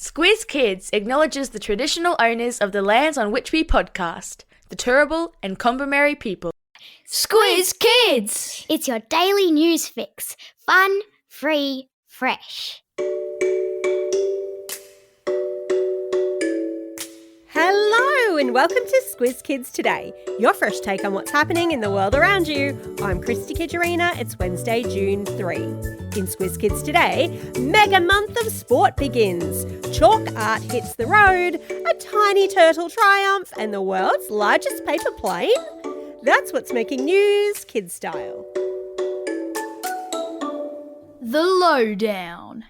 Squiz Kids acknowledges the traditional owners of the lands on which we podcast, the Turrbal and Kombumerri people. Squiz Kids! It's your daily news fix. Fun, free, fresh. Hello and welcome to Squiz Kids Today, your fresh take on what's happening in the world around you. I'm Christie Kijurina. It's Wednesday, June 3. In Squiz Kids Today, mega month of sport begins. Chalk art hits the road, a tiny turtle triumph, and the world's largest paper plane? That's what's making news, kid style. The Lowdown.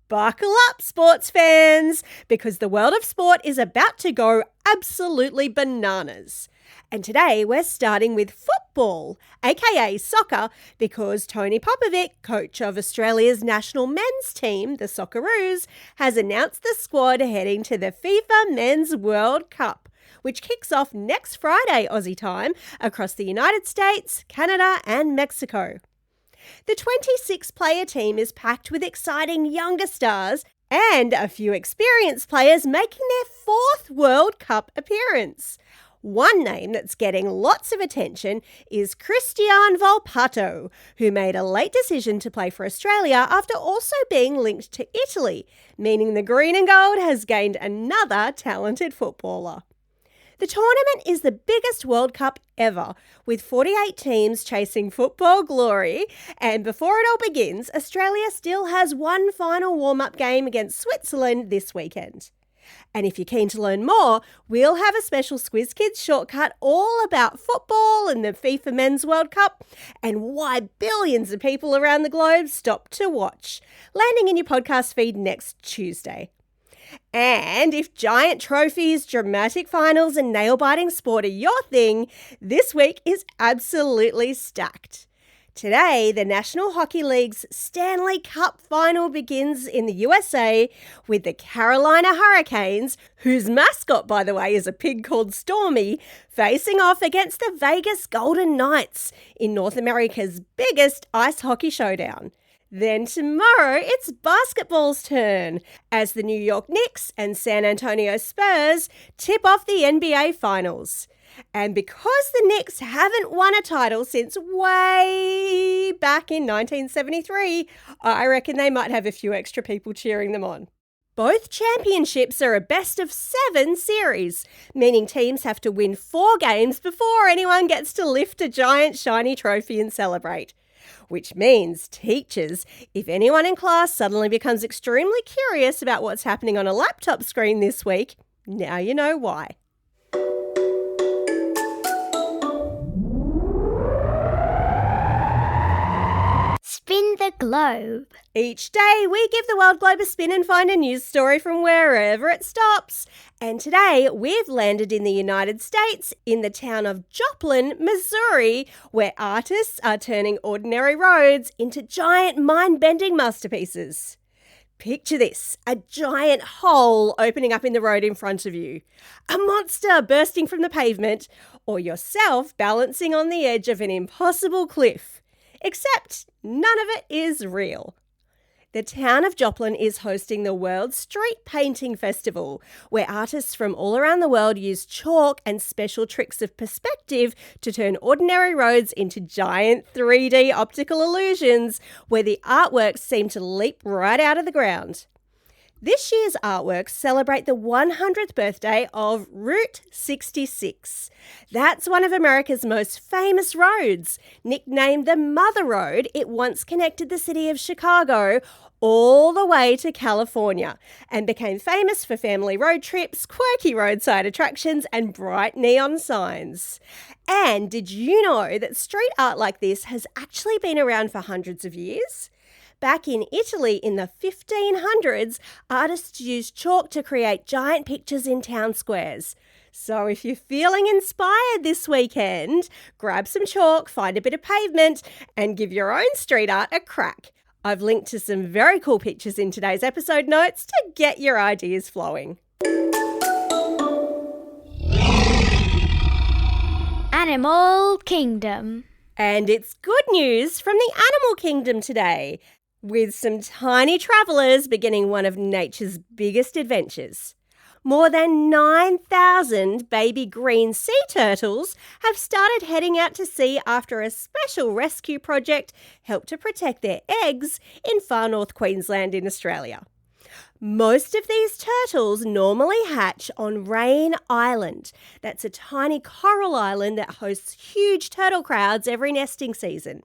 Buckle up, sports fans, because the world of sport is about to go absolutely bananas. And today we're starting with football, aka soccer, because Tony Popovic, coach of Australia's national men's team, the Socceroos, has announced the squad heading to the FIFA Men's World Cup, which kicks off next Friday Aussie time across the United States, Canada and Mexico. The 26-player team is packed with exciting younger stars and a few experienced players making their fourth World Cup appearance. One name that's getting lots of attention is Cristian Volpato, who made a late decision to play for Australia after also being linked to Italy, meaning the green and gold has gained another talented footballer. The tournament is the biggest World Cup ever, with 48 teams chasing football glory, and before it all begins, Australia still has one final warm-up game against Switzerland this weekend. And if you're keen to learn more, we'll have a special Squiz Kids shortcut all about football and the FIFA Men's World Cup and why billions of people around the globe stop to watch, landing in your podcast feed next Tuesday. And if giant trophies, dramatic finals and nail-biting sport are your thing, this week is absolutely stacked. Today, the National Hockey League's Stanley Cup final begins in the USA with the Carolina Hurricanes, whose mascot, by the way, is a pig called Stormy, facing off against the Vegas Golden Knights in North America's biggest ice hockey showdown. Then tomorrow, it's basketball's turn as the New York Knicks and San Antonio Spurs tip off the NBA Finals. And because the Knicks haven't won a title since way back in 1973, I reckon they might have a few extra people cheering them on. Both championships are a best-of-7 series, meaning teams have to win 4 games before anyone gets to lift a giant shiny trophy and celebrate. Which means, teachers, if anyone in class suddenly becomes extremely curious about what's happening on a laptop screen this week, now you know why. Spin the globe. Each day, we give the world globe a spin and find a news story from wherever it stops. And today, we've landed in the United States in the town of Joplin, Missouri, where artists are turning ordinary roads into giant mind-bending masterpieces. Picture this, a giant hole opening up in the road in front of you, a monster bursting from the pavement, or yourself balancing on the edge of an impossible cliff. Except none of it is real. The town of Joplin is hosting the World Street Painting Festival, where artists from all around the world use chalk and special tricks of perspective to turn ordinary roads into giant 3D optical illusions where the artworks seem to leap right out of the ground. This year's artworks celebrate the 100th birthday of Route 66. That's one of America's most famous roads. Nicknamed the Mother Road, it once connected the city of Chicago all the way to California and became famous for family road trips, quirky roadside attractions and bright neon signs. And did you know that street art like this has actually been around for hundreds of years? Back in Italy in the 1500s, artists used chalk to create giant pictures in town squares. So if you're feeling inspired this weekend, grab some chalk, find a bit of pavement, and give your own street art a crack. I've linked to some very cool pictures in today's episode notes to get your ideas flowing. Animal Kingdom. And it's good news from the animal kingdom today. with some tiny travellers beginning one of nature's biggest adventures. More than 9,000 baby green sea turtles have started heading out to sea after a special rescue project helped to protect their eggs in far north Queensland in Australia. Most of these turtles normally hatch on Rain Island. That's a tiny coral island that hosts huge turtle crowds every nesting season.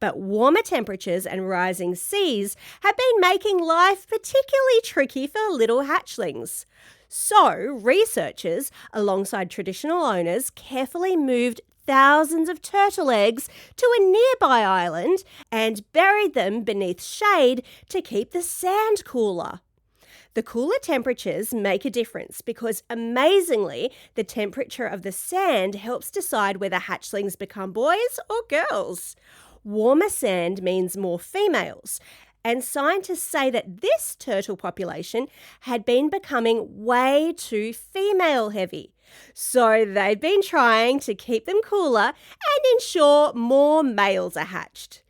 But warmer temperatures and rising seas have been making life particularly tricky for little hatchlings. So, researchers, alongside traditional owners, carefully moved thousands of turtle eggs to a nearby island and buried them beneath shade to keep the sand cooler. The cooler temperatures make a difference because, amazingly, the temperature of the sand helps decide whether hatchlings become boys or girls. Warmer sand means more females, and scientists say that this turtle population had been becoming way too female heavy. So they've been trying to keep them cooler and ensure more males are hatched.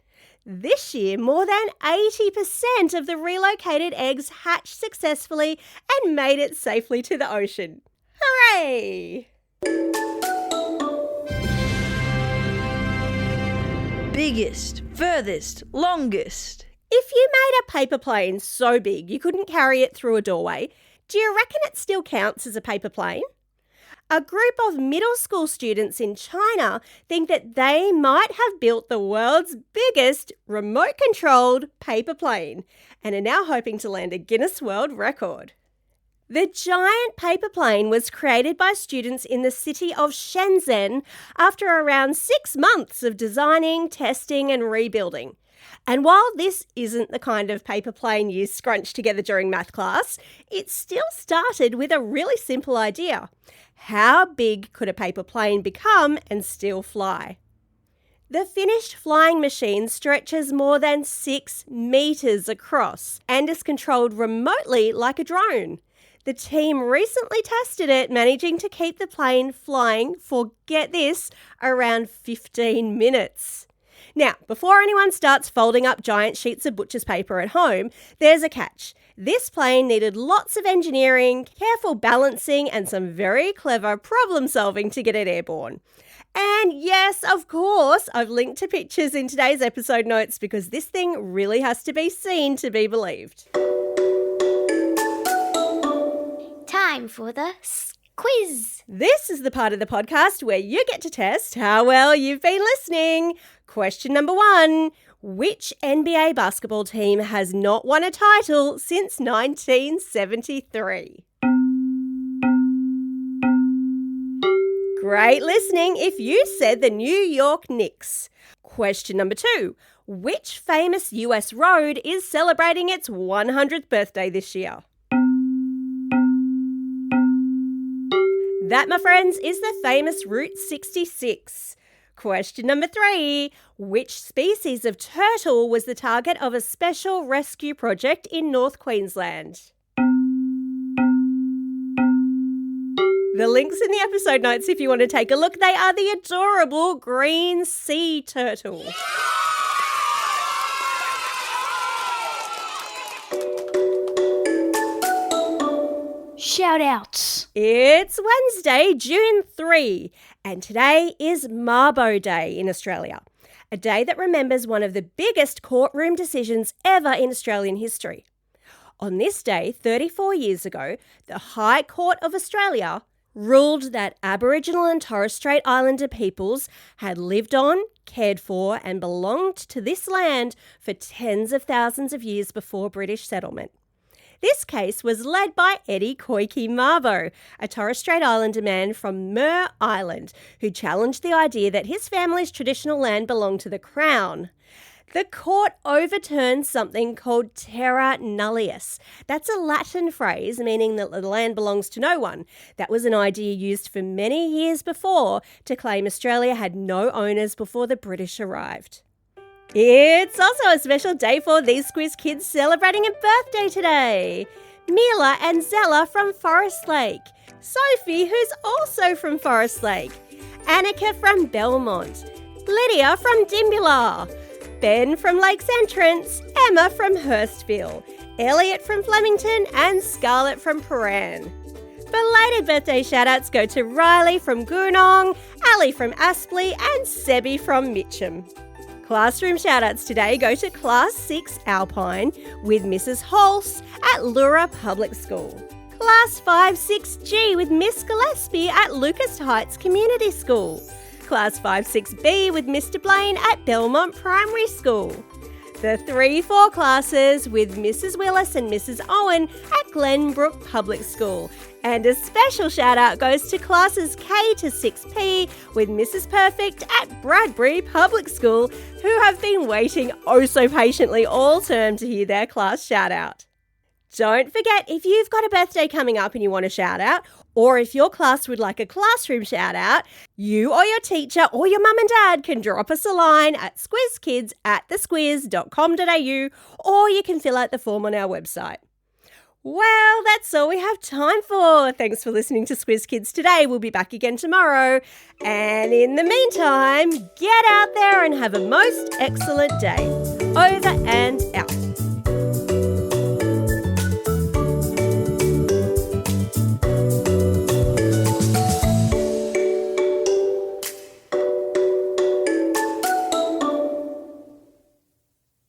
This year, more than 80% of the relocated eggs hatched successfully and made it safely to the ocean. Hooray! Biggest, furthest, longest. If you made a paper plane so big you couldn't carry it through a doorway, do you reckon it still counts as a paper plane? A group of middle school students in China think that they might have built the world's biggest remote-controlled paper plane and are now hoping to land a Guinness World Record. The giant paper plane was created by students in the city of Shenzhen after around 6 months of designing, testing and rebuilding. And while this isn't the kind of paper plane you scrunch together during math class, it still started with a really simple idea. How big could a paper plane become and still fly? The finished flying machine stretches more than 6 meters across and is controlled remotely like a drone. The team recently tested it, managing to keep the plane flying for, get this, around 15 minutes. Now, before anyone starts folding up giant sheets of butcher's paper at home, there's a catch. This plane needed lots of engineering, careful balancing, and some very clever problem solving to get it airborne. And yes, of course, I've linked to pictures in today's episode notes because this thing really has to be seen to be believed. Time for the quiz. This is the part of the podcast where you get to test how well you've been listening. Question number 1. Which NBA basketball team has not won a title since 1973? Great listening if you said the New York Knicks. Question number 2. Which famous US road is celebrating its 100th birthday this year? That, my friends, is the famous Route 66. Question number 3. Which species of turtle was the target of a special rescue project in North Queensland? The link's in the episode notes if you want to take a look. They are the adorable green sea turtle. Shout outs. It's Wednesday, June 3, and today is Mabo Day in Australia, a day that remembers one of the biggest courtroom decisions ever in Australian history. On this day, 34 years ago, the High Court of Australia ruled that Aboriginal and Torres Strait Islander peoples had lived on, cared for, and belonged to this land for tens of thousands of years before British settlement. This case was led by Eddie Koiki Mabo, a Torres Strait Islander man from Mer Island, who challenged the idea that his family's traditional land belonged to the Crown. The court overturned something called terra nullius. That's a Latin phrase meaning that the land belongs to no one. That was an idea used for many years before to claim Australia had no owners before the British arrived. It's also a special day for these quiz kids celebrating a birthday today. Mila and Zella from Forest Lake. Sophie, who's also from Forest Lake. Annika from Belmont. Lydia from Dimbula. Ben from Lakes Entrance, Emma from Hurstville, Elliot from Flemington and Scarlett from Paran. Belated birthday shout-outs go to Riley from Goonong, Ali from Aspley and Sebi from Mitcham. Classroom shout-outs today go to Class 6 Alpine with Mrs. Holst at Lura Public School. Class 5-6G with Miss Gillespie at Lucas Heights Community School. Class 5-6B with Mr. Blaine at Belmont Primary School. The 3-4 classes with Mrs. Willis and Mrs. Owen at Glenbrook Public School. And a special shout out goes to classes K to 6P with Mrs. Perfect at Bradbury Public School, who have been waiting oh so patiently all term to hear their class shout out. Don't forget, if you've got a birthday coming up and you want a shout out, or if your class would like a classroom shout out, you or your teacher or your mum and dad can drop us a line at squizkids@thesquiz.com.au, or you can fill out the form on our website. Well, that's all we have time for. Thanks for listening to Squiz Kids today. We'll be back again tomorrow. And in the meantime, get out there and have a most excellent day. Over and out.